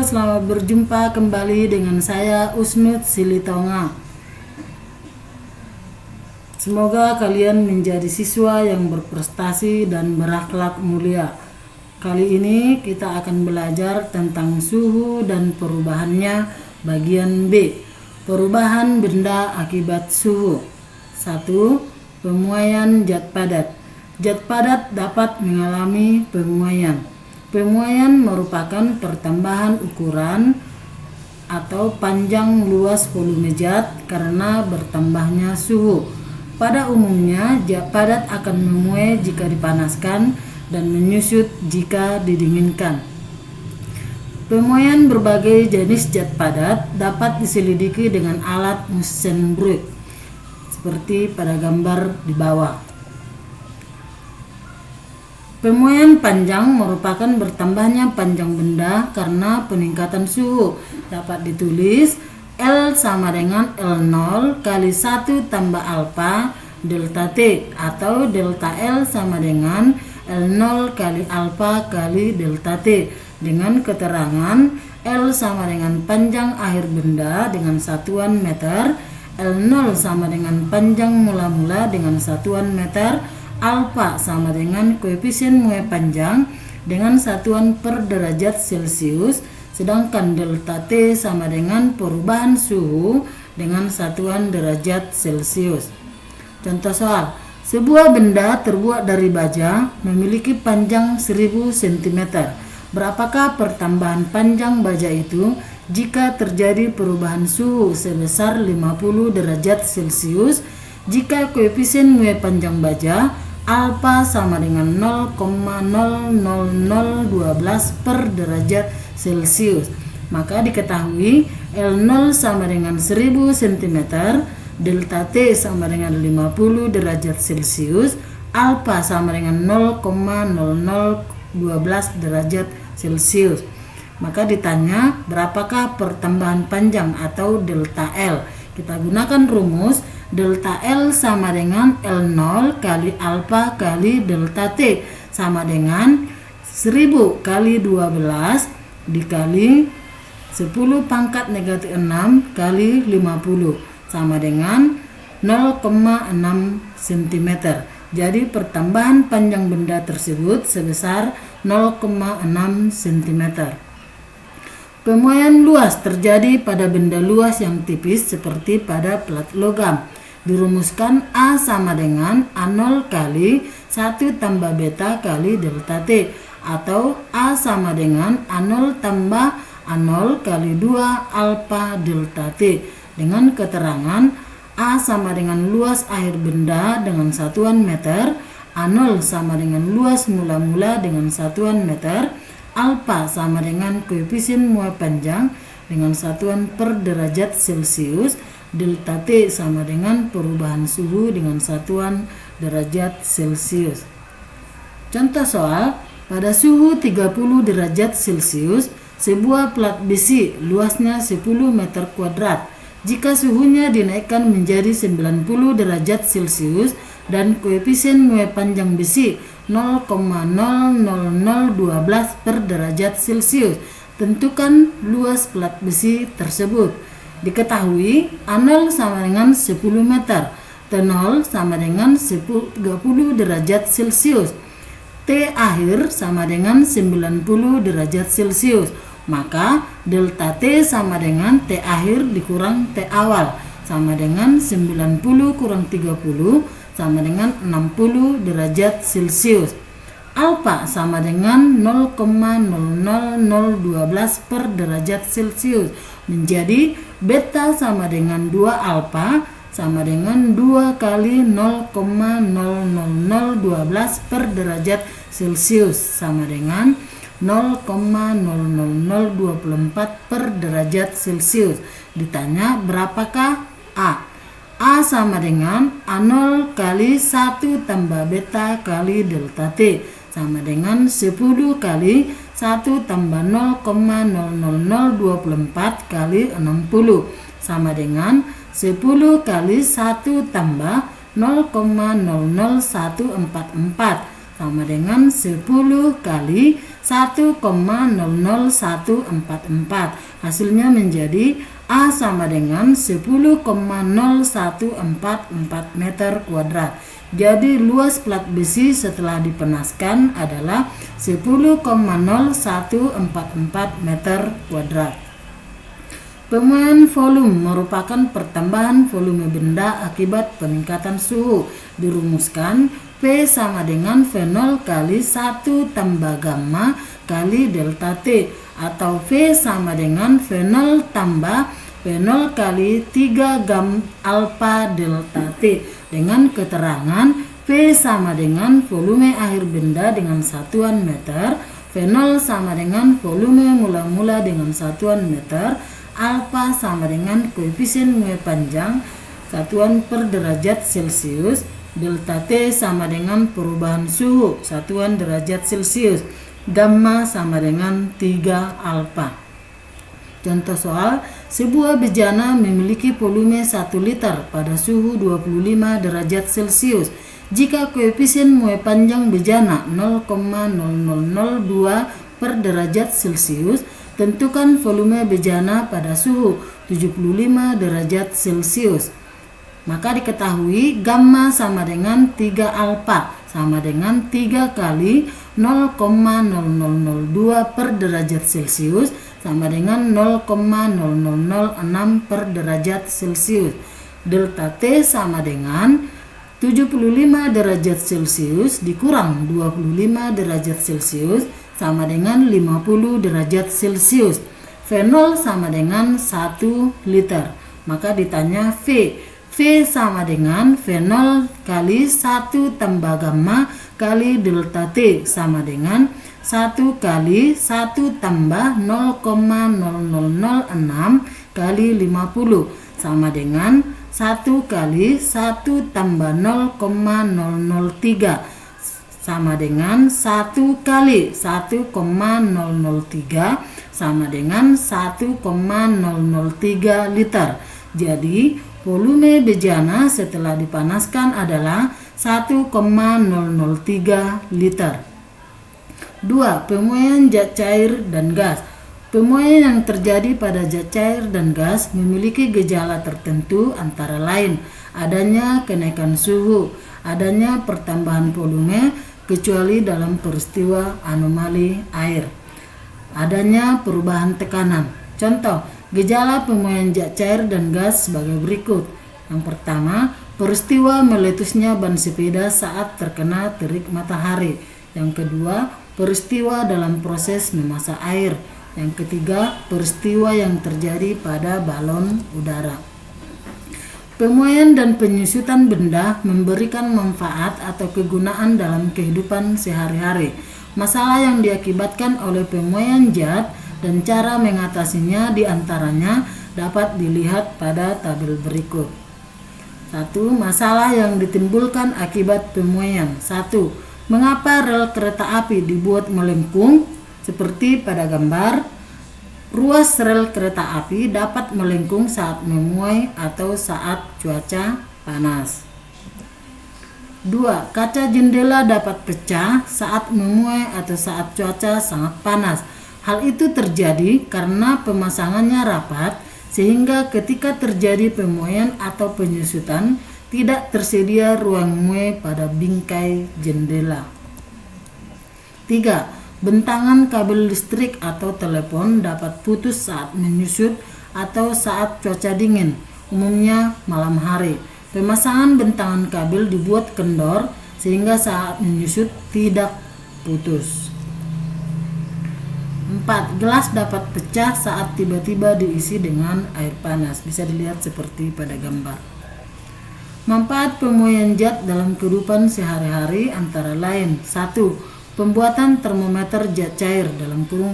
selamat berjumpa kembali dengan saya Usnut Silitonga. Semoga kalian menjadi siswa yang berprestasi dan berakhlak mulia. Kali ini kita akan belajar tentang suhu dan perubahannya bagian B. Perubahan benda akibat suhu. 1. Pemuaian zat padat. Zat padat dapat mengalami pemuaian. Pemuaian merupakan pertambahan ukuran atau panjang luas volume zat karena bertambahnya suhu. Pada umumnya, zat padat akan memuai jika dipanaskan dan menyusut jika didinginkan. Pemuaian berbagai jenis zat padat dapat diselidiki dengan alat Munsenburg seperti pada gambar di bawah. Pemuaian panjang merupakan bertambahnya panjang benda karena peningkatan suhu. Dapat ditulis L sama dengan L0 kali 1 tambah alfa delta T, atau delta L sama dengan L0 kali alfa kali delta T, dengan keterangan L sama dengan panjang akhir benda dengan satuan meter, L0 sama dengan panjang mula-mula dengan satuan meter, alfa sama dengan koefisien muai panjang dengan satuan per derajat Celcius, sedangkan delta T sama dengan perubahan suhu dengan satuan derajat Celcius. Contoh soal, sebuah benda terbuat dari baja memiliki panjang 1000 cm. Berapakah pertambahan panjang baja itu jika terjadi perubahan suhu sebesar 50 derajat Celcius jika koefisien muai panjang baja alfa sama dengan 0,00012 per derajat Celcius. Maka diketahui L0 sama dengan 1000 cm, delta T sama dengan 50 derajat Celcius, alfa sama dengan 0,0012 derajat Celcius. Maka ditanya berapakah pertambahan panjang atau delta L. Kita gunakan rumus delta L sama dengan L0 kali alfa kali delta T sama dengan 1000 kali 12 dikali 10 pangkat negatif 6 kali 50 sama dengan 0,6 cm. Jadi pertambahan panjang benda tersebut sebesar 0,6 cm. Pemuaian luas terjadi pada benda luas yang tipis seperti pada plat logam. Dirumuskan A sama dengan A0 kali 1 tambah beta kali delta T, atau A sama dengan A0 tambah A0 kali 2 alfa delta T, dengan keterangan A sama dengan luas akhir benda dengan satuan meter, A0 sama dengan luas mula-mula dengan satuan meter, alfa sama dengan koefisien muai panjang dengan satuan per derajat Celcius, delta T sama dengan perubahan suhu dengan satuan derajat Celcius. Contoh soal, pada suhu 30 derajat Celcius, sebuah plat besi luasnya 10 meter kuadrat. Jika suhunya dinaikkan menjadi 90 derajat Celcius dan koefisien muai panjang besi 0,00012 per derajat Celcius, tentukan luas plat besi tersebut. Diketahui A0 sama dengan 10 meter, T0 sama dengan 30 derajat Celcius, T akhir sama dengan 90 derajat Celcius. Maka delta T sama dengan T akhir dikurang T awal sama dengan 90 kurang 30 sama dengan 60 derajat Celcius. Alfa sama dengan 0,00012 per derajat Celcius, menjadi beta sama dengan 2 alfa sama dengan 2 kali 0,00012 per derajat Celcius sama dengan 0,00024 per derajat Celcius. Ditanya berapakah A. A sama dengan A0 kali 1 tambah beta kali delta T sama dengan 10 kali 1 tambah 0,00024 kali 60 sama dengan 10 kali 1 tambah 0,00144 sama dengan 10 kali 1,00144. Hasilnya menjadi A sama dengan 10,0144 meter kuadrat. Jadi luas plat besi setelah dipanaskan adalah 10,0144 meter kuadrat. Pemuaian volume merupakan pertambahan volume benda akibat peningkatan suhu. Dirumuskan P sama dengan V0 kali 1 tambah gamma kali delta T, atau V sama dengan V0 tambah V0 kali 3 alpha delta T, dengan keterangan V sama dengan volume akhir benda dengan satuan meter, V0 sama dengan volume mula-mula dengan satuan meter, alpha sama dengan koefisien muai panjang satuan per derajat Celcius, delta T sama dengan perubahan suhu satuan derajat Celcius, gamma sama dengan 3 alpha. Contoh soal, sebuah bejana memiliki volume 1 liter pada suhu 25 derajat Celcius. Jika koefisien muai panjang bejana 0,0002 per derajat Celcius, tentukan volume bejana pada suhu 75 derajat Celcius. Maka diketahui gamma sama dengan 3 alpha sama dengan 3 kali 0,0002 per derajat Celcius sama dengan 0,0006 per derajat Celcius. Delta T sama dengan 75 derajat Celcius dikurang 25 derajat Celcius sama dengan 50 derajat Celcius. V0 sama dengan 1 liter. Maka ditanya V. V sama dengan V0 kali 1 tambah gamma kali delta T sama dengan 1 kali 1 tambah 0,0006 kali 50 sama dengan 1 kali 1 tambah 0,003 sama dengan 1 kali 1,003 sama dengan 1,003 liter. Jadi volume bejana setelah dipanaskan adalah 1,003 liter. 2. Pemuaian zat cair dan gas. Pemuaian yang terjadi pada zat cair dan gas memiliki gejala tertentu, antara lain adanya kenaikan suhu, adanya pertambahan volume kecuali dalam peristiwa anomali air, adanya perubahan tekanan. Contoh gejala pemuaian zat cair dan gas sebagai berikut. Yang pertama, peristiwa meletusnya ban sepeda saat terkena terik matahari. Yang kedua, peristiwa dalam proses memasak air. Yang ketiga, peristiwa yang terjadi pada balon udara. Pemuaian dan penyusutan benda memberikan manfaat atau kegunaan dalam kehidupan sehari-hari. Masalah yang diakibatkan oleh pemuaian zat dan cara mengatasinya diantaranya dapat dilihat pada tabel berikut. 1. Masalah yang ditimbulkan akibat pemuaian. 1. Mengapa rel kereta api dibuat melengkung? Seperti pada gambar, ruas rel kereta api dapat melengkung saat memuai atau saat cuaca panas. 2. Kaca jendela dapat pecah saat memuai atau saat cuaca sangat panas. Hal itu terjadi karena pemasangannya rapat, sehingga ketika terjadi pemuaian atau penyusutan tidak tersedia ruang muai pada bingkai jendela. 3. Bentangan kabel listrik atau telepon dapat putus saat menyusut atau saat cuaca dingin, umumnya malam hari. Pemasangan bentangan kabel dibuat kendor sehingga saat menyusut tidak putus. 4. Gelas dapat pecah saat tiba-tiba diisi dengan air panas. Bisa dilihat seperti pada gambar. Manfaat pemuaian zat dalam kehidupan sehari-hari antara lain. 1. Pembuatan termometer zat cair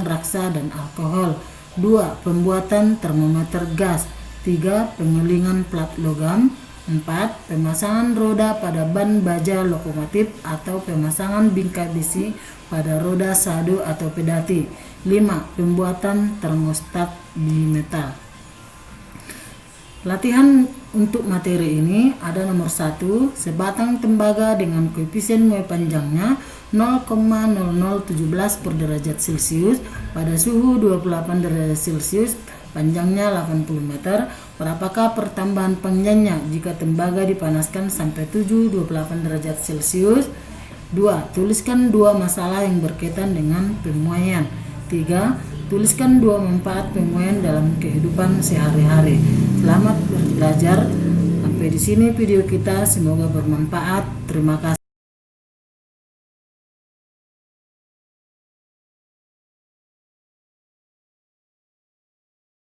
(raksa dan alkohol). 2. Pembuatan termometer gas. 3. Pengelingan plat logam. 4. Pemasangan roda pada ban baja lokomotif atau pemasangan bingkai besi pada roda sado atau pedati. 5. Pembuatan termostat bimetal. Latihan untuk materi ini ada nomor 1, sebatang tembaga dengan koefisien muai panjangnya 0,0017 per derajat Celcius pada suhu 28 derajat Celcius, panjangnya 80 meter. Berapakah pertambahan panjangnya jika tembaga dipanaskan sampai 28 derajat Celcius? 2. Tuliskan 2 masalah yang berkaitan dengan pemuaian. 3. Tuliskan 2 manfaat pemuaian dalam kehidupan sehari-hari. Selamat belajar. Sampai di sini video kita, semoga bermanfaat. Terima kasih.